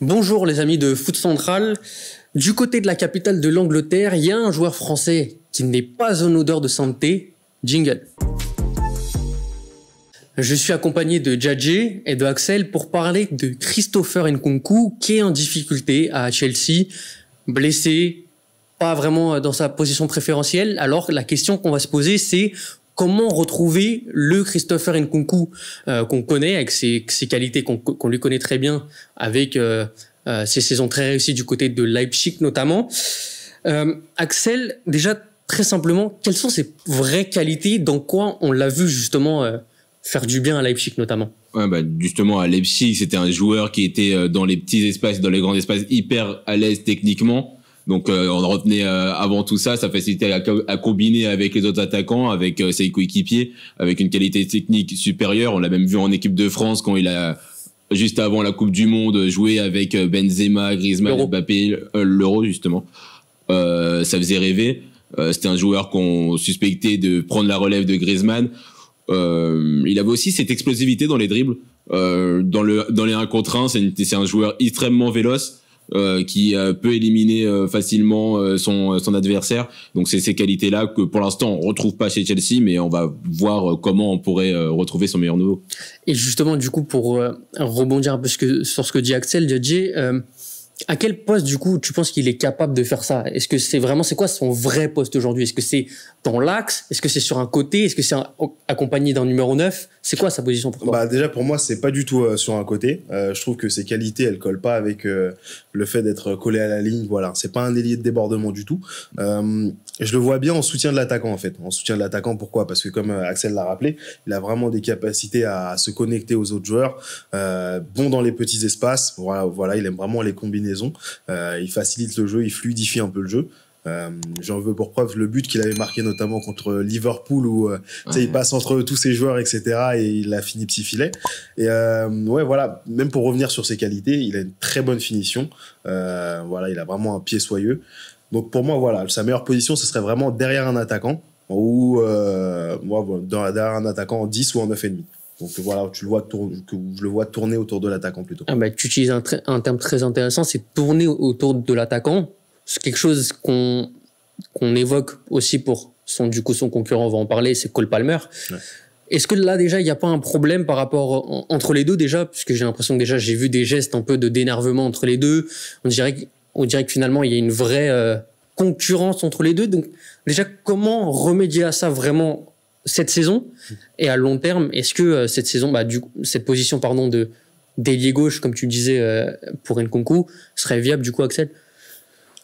Bonjour les amis de Foot Central. Du côté de la capitale de l'Angleterre, il y a un joueur français qui n'est pas en odeur de sainteté. Jingle. Je suis accompagné de Djadjé et de Axel pour parler de Christopher Nkunku qui est en difficulté à Chelsea, blessé, pas vraiment dans sa position préférentielle. Alors la question qu'on va se poser, c'est comment retrouver le Christopher Nkunku qu'on connaît avec ses qualités qu'on lui connaît très bien avec ses saisons très réussies du côté de Leipzig notamment. Axel, déjà très simplement, quelles sont ses vraies qualités? Dans quoi on l'a vu justement faire du bien à Leipzig notamment? Ouais, justement à Leipzig, c'était un joueur qui était dans les petits espaces, dans les grands espaces, hyper à l'aise techniquement. Donc on retenait avant tout ça facilitait à combiner avec les autres attaquants, avec ses coéquipiers, avec une qualité technique supérieure. On l'a même vu en équipe de France quand il a juste avant la Coupe du Monde joué avec Benzema, Griezmann, Mbappé, l'Euro justement. Ça faisait rêver. C'était un joueur qu'on suspectait de prendre la relève de Griezmann. Il avait aussi cette explosivité dans les dribbles, dans les 1 contre 1. C'est un joueur extrêmement véloce. Qui peut éliminer facilement son adversaire. Donc c'est ces qualités-là que pour l'instant on retrouve pas chez Chelsea, mais on va voir comment on pourrait retrouver son meilleur niveau. Et justement, du coup, pour rebondir un peu sur ce que dit Axel, Djadjé, à quel poste du coup tu penses qu'il est capable de faire ça? Est-ce que c'est quoi son vrai poste aujourd'hui? Est-ce que c'est dans l'axe? Est-ce que c'est sur un côté? Est-ce que c'est accompagné d'un numéro 9? C'est quoi sa position pour toi? Déjà pour moi c'est pas du tout sur un côté. Je trouve que ses qualités elles collent pas avec le fait d'être collé à la ligne. Voilà, c'est pas un ailier de débordement du tout. Je le vois bien en soutien de l'attaquant en fait. En soutien de l'attaquant, pourquoi? Parce que comme Axel l'a rappelé, il a vraiment des capacités à se connecter aux autres joueurs. Bon dans les petits espaces. Voilà, il aime vraiment les combinaisons. Il facilite le jeu, il fluidifie un peu le jeu. J'en veux pour preuve le but qu'il avait marqué notamment contre Liverpool où il passe entre tous ses joueurs etc. et il a fini petit filet. Et voilà, même pour revenir sur ses qualités, il a une très bonne finition. Voilà, il a vraiment un pied soyeux. Donc pour moi voilà, sa meilleure position ce serait vraiment derrière un attaquant ou derrière un attaquant en 10 ou en 9,5. Donc voilà, je le vois tourner autour de l'attaquant plutôt. Tu utilises un terme très intéressant, c'est tourner autour de l'attaquant. C'est quelque chose qu'on évoque aussi pour son concurrent, on va en parler, c'est Cole Palmer. Ouais. Est-ce que là déjà il n'y a pas un problème par rapport entre les deux déjà, puisque j'ai l'impression que déjà j'ai vu des gestes un peu d'énervement entre les deux. On dirait que finalement il y a une vraie concurrence entre les deux. Donc déjà comment remédier à ça vraiment cette saison et à long terme? Est-ce que cette saison, cette position d'ailier gauche comme tu disais pour Nkunku serait viable du coup, Axel?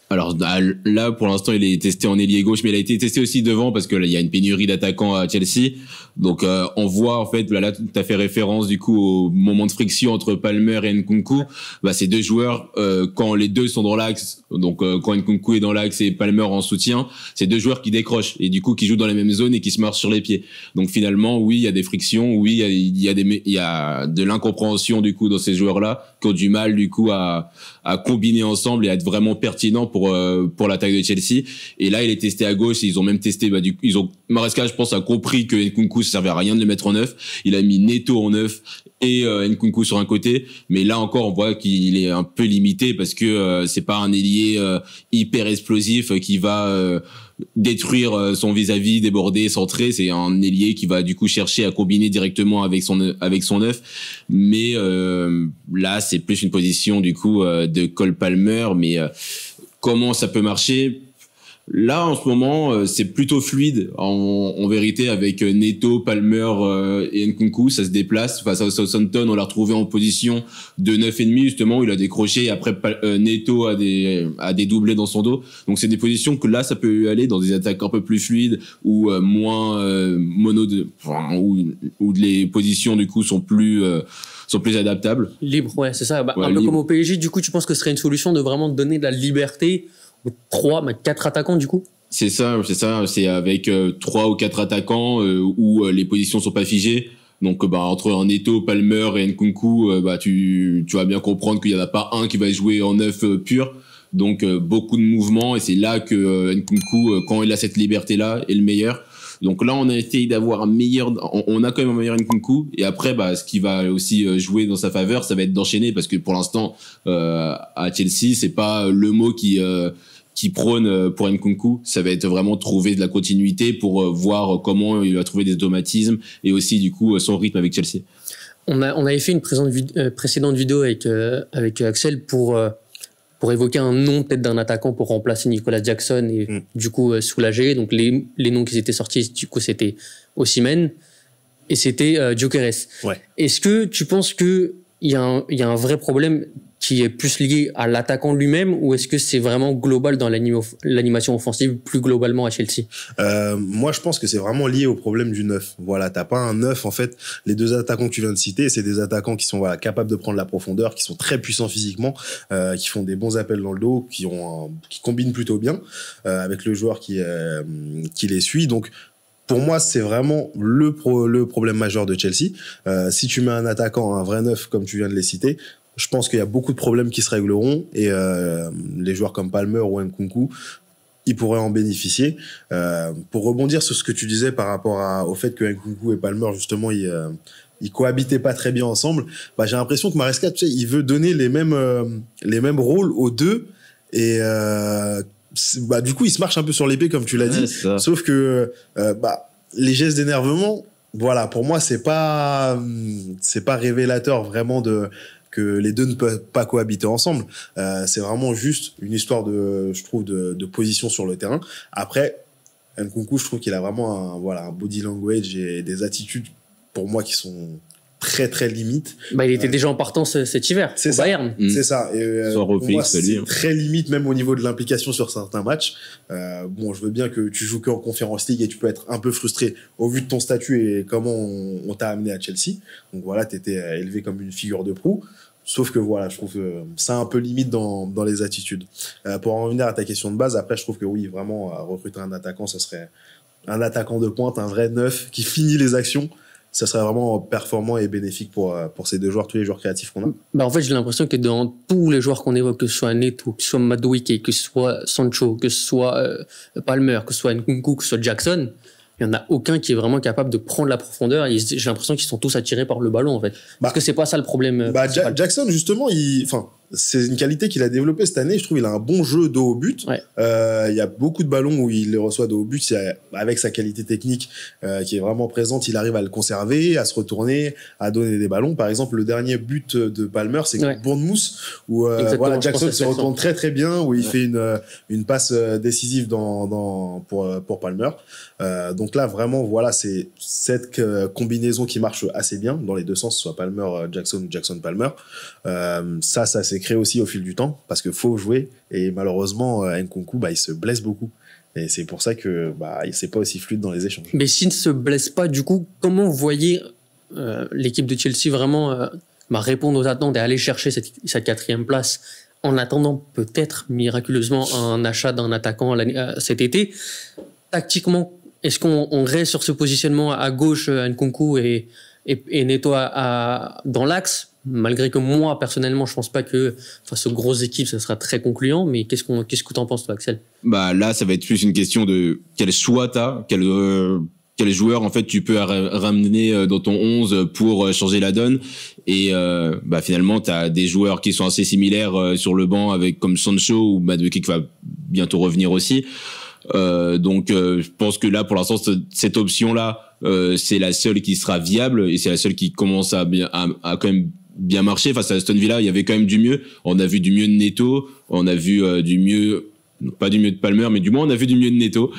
Alors là, pour l'instant, il est testé en ailier gauche, mais il a été testé aussi devant parce que là, il y a une pénurie d'attaquants à Chelsea. Donc on voit en fait, là tu as fait référence du coup au moment de friction entre Palmer et Nkunku. Ces deux joueurs, quand les deux sont dans l'axe, donc quand Nkunku est dans l'axe et Palmer en soutien, c'est deux joueurs qui décrochent et du coup qui jouent dans la même zone et qui se marchent sur les pieds. Donc finalement, oui, il y a des frictions, oui, il y a de l'incompréhension du coup dans ces joueurs-là qui ont du mal du coup à combiner ensemble et à être vraiment pertinents pour l'attaque de Chelsea. Et là, il est testé à gauche et ils ont même testé Maresca, je pense, a compris que Nkunku ça servait à rien de le mettre en 9. Il a mis Neto en 9 et Nkunku sur un côté, mais là encore on voit qu'il est un peu limité parce que c'est pas un ailier hyper explosif qui va détruire son vis-à-vis, déborder, centrer. C'est un ailier qui va du coup chercher à combiner directement avec son 9, mais là c'est plus une position du coup de Cole Palmer. Mais comment ça peut marcher? Là, en ce moment, c'est plutôt fluide. En vérité, avec Neto, Palmer et Nkunku, ça se déplace. Face à Southampton, on l'a retrouvé en position de 9,5 justement, où il a décroché. Et après, Neto a des doublés dans son dos. Donc, c'est des positions que là, ça peut aller dans des attaques un peu plus fluides ou moins où les positions du coup sont plus adaptables. Libre, ouais, c'est ça. Un peu libre. Comme au PSG, du coup, tu penses que ce serait une solution de vraiment donner de la liberté? 4 attaquants du coup? C'est ça. C'est avec 3 ou 4 attaquants où les positions sont pas figées. Donc entre un Neto, Palmer et Nkunku, tu vas bien comprendre qu'il y en a pas un qui va jouer en 9 pur. Donc beaucoup de mouvements et c'est là que Nkunku, quand il a cette liberté là, est le meilleur. Donc là, on a essayé d'avoir on a quand même un meilleur Nkunku. Et après, ce qui va aussi jouer dans sa faveur, ça va être d'enchaîner, parce que pour l'instant, à Chelsea, c'est pas le mot qui prône pour Nkunku. Ça va être vraiment trouver de la continuité pour voir comment il va trouver des automatismes et aussi du coup son rythme avec Chelsea. On avait fait une précédente vidéo avec Axel pour évoquer un nom peut-être d'un attaquant pour remplacer Nicolas Jackson et du coup soulager. Donc les noms qui étaient sortis, du coup c'était Osimhen et c'était Gyökeres. Ouais. Est-ce que tu penses que il y a un vrai problème qui est plus lié à l'attaquant lui-même, ou est-ce que c'est vraiment global dans l'animation offensive, plus globalement à Chelsea? Moi, je pense que c'est vraiment lié au problème du neuf. Voilà, t'as pas un neuf, en fait. Les deux attaquants que tu viens de citer, c'est des attaquants qui sont capables de prendre la profondeur, qui sont très puissants physiquement, qui font des bons appels dans le dos, qui combinent plutôt bien avec le joueur qui les suit. Donc, pour moi, c'est vraiment le problème majeur de Chelsea. Si tu mets un attaquant, un vrai neuf, comme tu viens de les citer, je pense qu'il y a beaucoup de problèmes qui se régleront et les joueurs comme Palmer ou Nkunku, ils pourraient en bénéficier. Pour rebondir sur ce que tu disais par rapport au fait que Nkunku et Palmer, justement, ils cohabitaient pas très bien ensemble, j'ai l'impression que Maresca, tu sais, il veut donner les mêmes rôles aux deux et du coup, il se marche un peu sur l'épée, comme tu l'as dit. Sauf que les gestes d'énervement, voilà, pour moi, c'est pas révélateur vraiment que les deux ne peuvent pas cohabiter ensemble. C'est vraiment juste une histoire je trouve, de position sur le terrain. Après, Nkunku, je trouve qu'il a vraiment un body language et des attitudes, pour moi, qui sont très, très limites. Il était déjà en partance cet hiver, au Bayern. C'est ça. Et, pour moi, c'est très limite, même au niveau de l'implication sur certains matchs. Je veux bien que tu joues qu'en Conference League et tu peux être un peu frustré au vu de ton statut et comment on t'a amené à Chelsea. Donc voilà, t'étais élevé comme une figure de proue. Sauf que voilà, je trouve que c'est un peu limite dans les attitudes. Pour en revenir à ta question de base, après, je trouve que oui, vraiment, recruter un attaquant, ça serait un attaquant de pointe, un vrai neuf qui finit les actions. Ça serait vraiment performant et bénéfique pour ces deux joueurs, tous les joueurs créatifs qu'on a. En fait, j'ai l'impression que dans tous les joueurs qu'on évoque, que ce soit Neto, que ce soit Madueke, que ce soit Sancho, que ce soit Palmer, que ce soit Nkunku, que ce soit Jackson, il n'y en a aucun qui est vraiment capable de prendre la profondeur. Et j'ai l'impression qu'ils sont tous attirés par le ballon, en fait. Parce que c'est pas ça le problème. Jackson, justement, c'est une qualité qu'il a développée cette année. Je trouve qu'il a un bon jeu dos au but. Ouais. Il y a beaucoup de ballons où il les reçoit dos au but. Avec sa qualité technique qui est vraiment présente, il arrive à le conserver, à se retourner, à donner des ballons. Par exemple, le dernier but de Palmer, c'est contre Bournemouth, où Jackson se retourne très très bien, où il fait une passe décisive pour Palmer. Donc là, vraiment, voilà, c'est cette combinaison qui marche assez bien dans les deux sens, soit Palmer, Jackson ou Jackson-Palmer. Ça s'est créé aussi au fil du temps parce qu'il faut jouer et malheureusement Nkunku il se blesse beaucoup et c'est pour ça que c'est pas aussi fluide dans les échanges. Mais s'il ne se blesse pas, du coup, comment vous voyez l'équipe de Chelsea vraiment répondre aux attentes et aller chercher cette 4e place en attendant peut-être miraculeusement un achat d'un attaquant cet été? Tactiquement, est-ce qu'on reste sur ce positionnement à gauche, Nkunku et Neto dans l'axe? Malgré que moi, personnellement, je pense pas que face aux grosses équipes, ça sera très concluant. Mais qu'est-ce que t'en penses, toi, Axel? Là, ça va être plus une question de quel choix t'as, quel joueur, en fait, tu peux ramener dans ton 11 pour changer la donne. Et finalement, t'as des joueurs qui sont assez similaires sur le banc, comme Sancho ou Madueke qui va bientôt revenir aussi. Je pense que là, pour l'instant, cette option-là, c'est la seule qui sera viable et c'est la seule qui commence à quand même bien marcher. Face à Aston Villa, il y avait quand même du mieux. On a vu du mieux de Neto, on a vu du mieux, pas du mieux de Palmer, mais du moins on a vu du mieux de Neto.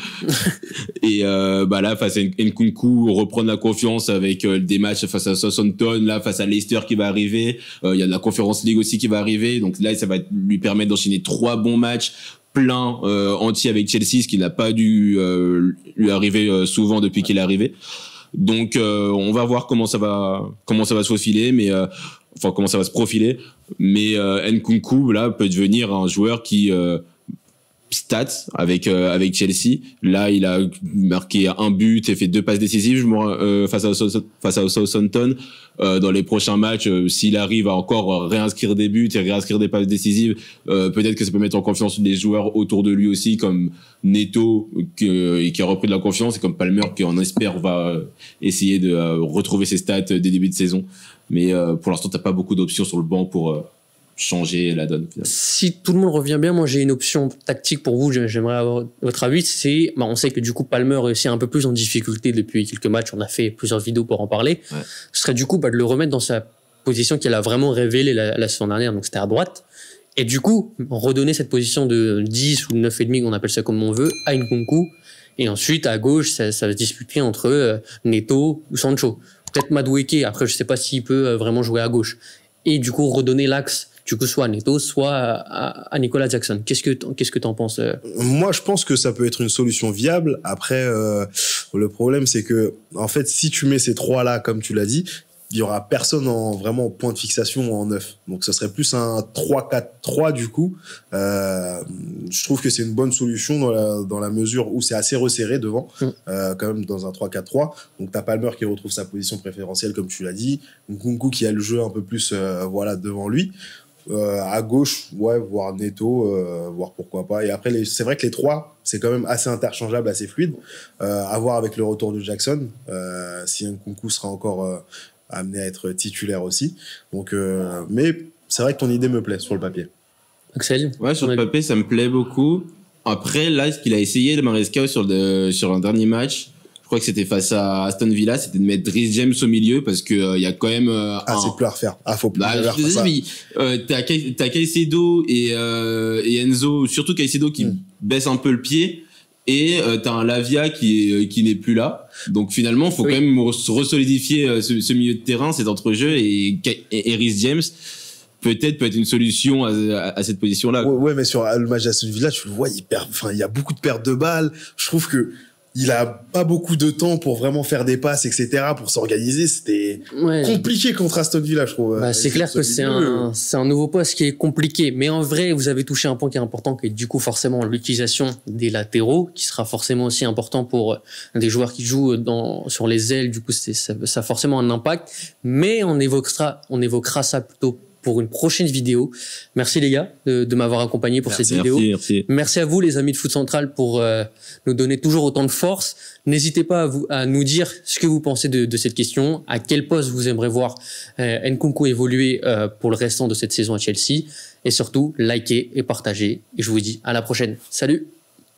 Et là, face à Nkunku, reprendre la confiance avec des matchs face à Southampton, là face à Leicester qui va arriver. Il y a de la Conference League aussi qui va arriver. Donc là, ça va lui permettre d'enchaîner 3 bons matchs plein entier avec Chelsea, ce qui n'a pas dû lui arriver souvent depuis qu'il est arrivé. Donc on va voir comment ça va se profiler, comment ça va se profiler. Mais Nkunku là peut devenir un joueur qui stats avec Chelsea. Là, il a marqué un but et fait 2 passes décisives face à Southampton. Dans les prochains matchs, s'il arrive à encore réinscrire des buts et réinscrire des passes décisives, peut-être que ça peut mettre en confiance les joueurs autour de lui aussi, comme Neto qui a repris de la confiance, et comme Palmer qui, on espère, va essayer de retrouver ses stats des débuts de saison. Mais pour l'instant, t'as pas beaucoup d'options sur le banc pour changer la donne. Si tout le monde revient bien, moi j'ai une option tactique pour vous, j'aimerais avoir votre avis. C'est, on sait que du coup Palmer est aussi un peu plus en difficulté depuis quelques matchs, on a fait plusieurs vidéos pour en parler. Ouais. Ce serait du coup de le remettre dans sa position qu'il a vraiment révélée la saison dernière, donc c'était à droite. Et du coup, redonner cette position de 10 ou 9,5, on appelle ça comme on veut, à Nkunku. Et ensuite, à gauche, ça va se disputer entre Neto ou Sancho. Peut-être Madueke, après je sais pas s'il peut vraiment jouer à gauche. Et du coup, redonner l'axe, du coup, soit à Neto, soit à Nicolas Jackson. Qu'est-ce que t'en penses? Moi, je pense que ça peut être une solution viable. Après, le problème, c'est que, en fait, si tu mets ces trois-là, comme tu l'as dit, il y aura personne vraiment en point de fixation en 9. Donc, ce serait plus un 3-4-3, du coup. Je trouve que c'est une bonne solution dans la mesure où c'est assez resserré devant, quand même, dans un 3-4-3. Donc, t'as Palmer qui retrouve sa position préférentielle, comme tu l'as dit. Nkunku qui a le jeu un peu plus, devant lui. À gauche, ouais, voir Neto, voir pourquoi pas. Et après, c'est vrai que les trois, c'est quand même assez interchangeable, assez fluide. À voir avec le retour de Jackson, si Nkunku sera encore amené à être titulaire aussi. Donc, mais c'est vrai que ton idée me plaît sur le papier. Axel? Ouais, sur le papier, ça me plaît beaucoup. Après, là, ce qu'il a essayé, le Maresca, sur un dernier match, je crois que c'était face à Aston Villa, c'était de mettre Reece James au milieu, parce que il y a quand même c'est plus à refaire. Faut plus à refaire ça. T'as Caicedo et Enzo, surtout Caicedo qui baisse un peu le pied, et t'as un Lavia qui n'est plus là. Donc finalement, faut quand même resolidifier ce milieu de terrain, cet entrejeu, et Reece James peut être une solution à cette position-là. Ouais, mais sur le match d'Aston Villa, tu le vois, il y a beaucoup de pertes de balles. Je trouve que il a pas beaucoup de temps pour vraiment faire des passes, etc., pour s'organiser. C'était compliqué contre Aston Villa, je trouve. C'est clair que c'est un nouveau poste qui est compliqué. Mais en vrai, vous avez touché un point qui est important, qui est du coup forcément l'utilisation des latéraux, qui sera forcément aussi important pour des joueurs qui jouent sur les ailes. Du coup, ça a forcément un impact. Mais on évoquera ça plutôt pour une prochaine vidéo. Merci les gars de m'avoir accompagné pour cette vidéo. Merci à vous les amis de Foot Central pour nous donner toujours autant de force. N'hésitez pas à nous dire ce que vous pensez de cette question, à quel poste vous aimeriez voir Nkunku évoluer pour le restant de cette saison à Chelsea, et surtout likez et partagez. Et je vous dis à la prochaine. Salut.